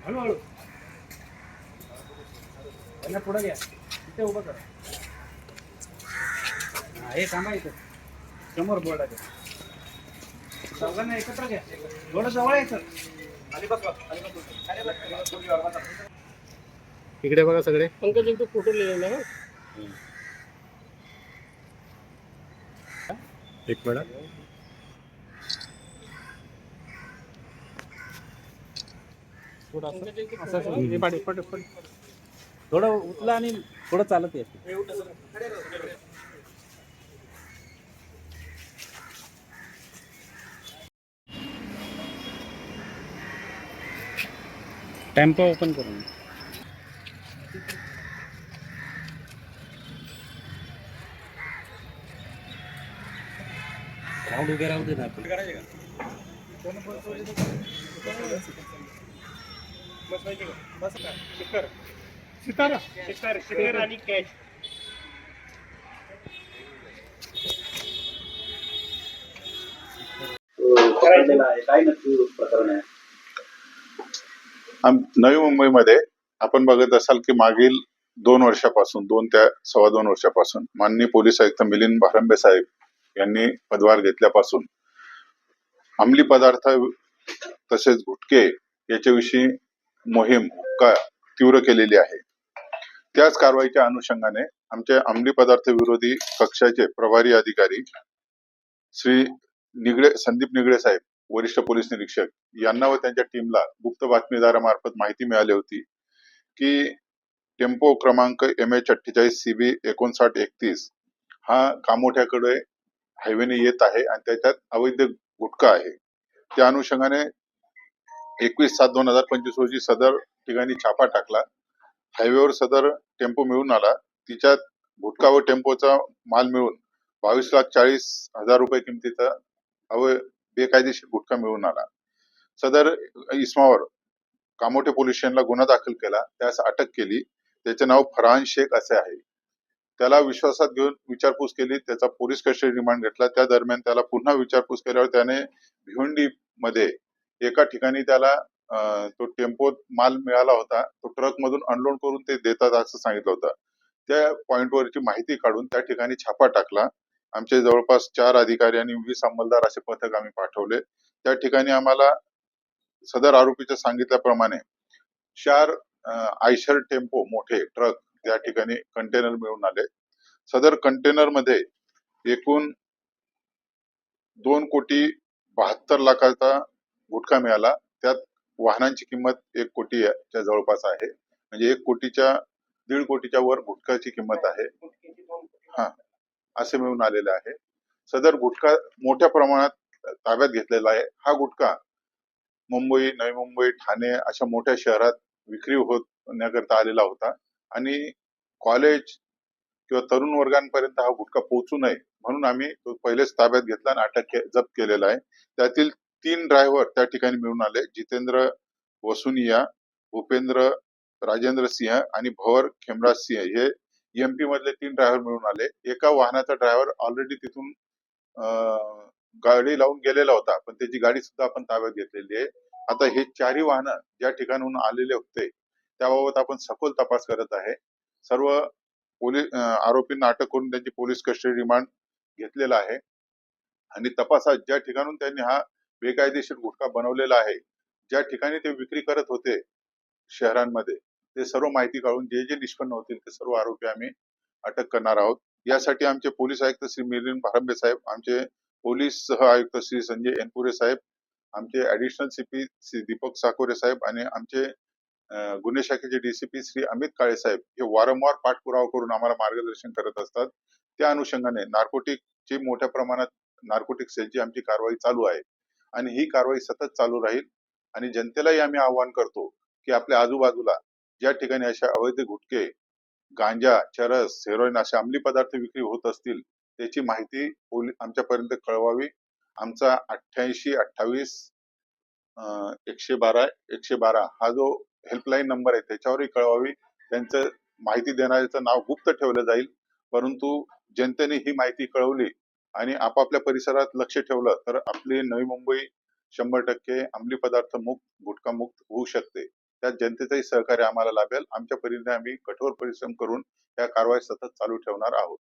हळूहळू त्यांना पुढे घ्या, इथे उभं करा. हे थांबा इथं समोर बोर्ड आहे. चौघांना एकत्र घ्या, थोडं जवळ यायचं. इकडे बघा सगळे. पंकज एक फोटो लिहिलेला ना. एक मिनिट. थोडं उचला आणि थोडं चालत येते. टेम्पो ओपन करून ग्राउंड उभे राहू दे ना. शिखर आणि कॅच. काय नक्की प्रकरण आहे? नवी मुंबईमध्ये आपण बघत असाल की मागील 2 ते 2.25 वर्षापासून माननीय पोलीस आयुक्त मिलिंद भारंबे साहेब यांनी पदभार घेतल्यापासून अंमली पदार्थ तसेच गुटखे याच्याविषयी मोहीम तीव्र केलेली आहे. त्याच कारवाईच्या अनुषंगाने आमचे अंमली पदार्थ विरोधी कक्षाचे प्रभारी अधिकारी श्री संदीप निगडे साहेब, वरिष्ठ पोलीस निरीक्षक यांना व त्यांच्या टीमला गुप्त बातमीदारामार्फत माहिती मिळाली होती की टेम्पो क्रमांक MH48CB 5931 हा कामोठ्याकडे हायवेने येत आहे आणि त्याच्यात अवैध गुटखा आहे. त्या अनुषंगाने 21/7/2025 रोजी सदर ठिकाणी छापा टाकला. हायवेवर सदर टेम्पो मिळून आला. तिच्यात गुटखा व टेम्पोचा माल मिळून 22,40,000 रुपये किमतीचा बेकायदेशीर गुटखा मिळून आला. सदर इसमावर कामोठे पोलीस स्टेशनला गुन्हा दाखल केला, त्यास अटक केली. त्याचे नाव फरहान शेख असे आहे. त्याला विश्वासात घेऊन विचारपूस केली, त्याचा पोलीस कस्टडी रिमांड घेतला. त्या दरम्यान त्याला पुन्हा विचारपूस केल्यावर त्याने भिवंडी मध्ये एका ठिकाणी त्याला तो टेम्पोत माल मिळाला होता, तो ट्रक मधून अनलोड करून ते देतात असं सांगितलं होतं. त्या पॉइंटवरची माहिती काढून त्या ठिकाणी छापा टाकला. आमचे जवळपास 4 अधिकारी आणि 20 अंमलदार असे पथक आम्ही पाठवले. त्या ठिकाणी आम्हाला सदर आरोपीच्या सांगितल्याप्रमाणे 4 आयशर टेम्पो मोठे ट्रक त्या ठिकाणी कंटेनर मिळून आले. सदर कंटेनर मध्ये एकूण 2,72,00,000चा गुटखा मिळाला. त्यात वाहनांची किंमत 1 कोटीच्या जवळपास आहे. म्हणजे 1.5 कोटीच्या वर गुटखाची किंमत आहे. असे मिळून आलेले आहे. सदर गुटखा मोठ्या प्रमाणात ताब्यात घेतलेला आहे. हा गुटखा मुंबई, नवी मुंबई, ठाणे अशा मोठ्या शहरात विक्री होण्याकरता आलेला होता आणि कॉलेज किंवा तरुण वर्गांपर्यंत हा गुटखा पोहोचू नये म्हणून आम्ही तो पहिलेच ताब्यात घेतला आणि जप्त केलेला आहे. त्यातील 3 ड्रायव्हर त्या ठिकाणी मिळून आले. जितेंद्र वसुनिया, भूपेंद्र राजेंद्र सिंह आणि भवर खेमराज सिंह हे MP मधले 3 ड्रायव्हर मिळून आले. एका वाहनाचा ड्रायव्हर ऑलरेडी तिथून गाडी लावून गेलेला होता, पण त्याची गाडी सुद्धा आपण ताब्यात घेतलेली आहे. आता हे 4ही वाहनं ज्या ठिकाणाहून आलेले होते त्याबाबत आपण सखोल तपास करत आहे. सर्व आरोपींना अटक करून त्यांची पोलीस कस्टडी रिमांड घेतलेला आहे आणि तपासात ज्या ठिकाणून त्यांनी हा बेकायदेशीर गुटखा बनवलेला आहे, ज्या ठिकाणी ते विक्री करत होते शहरांमध्ये, ते सर्व माहिती काढून जे जे निष्पन्न होतील ते सर्व आरोपी आम्ही अटक करणार आहोत. यासाठी आमचे पोलीस आयुक्त श्री मिलिंद भारंबे साहेब, आमचे पोलीस सह आयुक्त श्री संजय एनपुरे साहेब, आमचे ऍडिशनल CP श्री दीपक साकोरे साहेब आणि आमचे गुन्हे शाखेचे DCP श्री अमित काळे साहेब हे वारंवार पाठपुरावा करून आम्हाला मार्गदर्शन करत असतात. त्या अनुषंगाने नार्कोटिकची मोठ्या प्रमाणात नार्कोटिक सेलची आमची कारवाई चालू आहे आणि ही कारवाई सतत चालू राहील. आणि जनतेलाही आम्ही आवाहन करतो की आपल्या आजूबाजूला ज्या ठिकाणी अशा अवैध गुटखे, गांजा, चरस, हेरोईन असे अंमली पदार्थ विक्री होत असतील त्याची माहिती आमच्यापर्यंत कळवावी. आमचा 88-28-112-112 हा जो हेल्पलाईन नंबर आहे त्याच्यावरही कळवावी. त्यांचं माहिती देणाऱ्याचं नाव गुप्त ठेवलं जाईल, परंतु जनतेने ही माहिती कळवली आणि आपापल्या परिसरात लक्ष ठेवलं तर आपली नवी मुंबई 100% अंमली पदार्थ मुक्त, गुटखा मुक्त होऊ शकते. त्यात जनतेचंही सहकार्य आम्हाला लाभेल. आमच्या परीने आम्ही कठोर परिश्रम करून या कारवाई सतत चालू ठेवणार आहोत.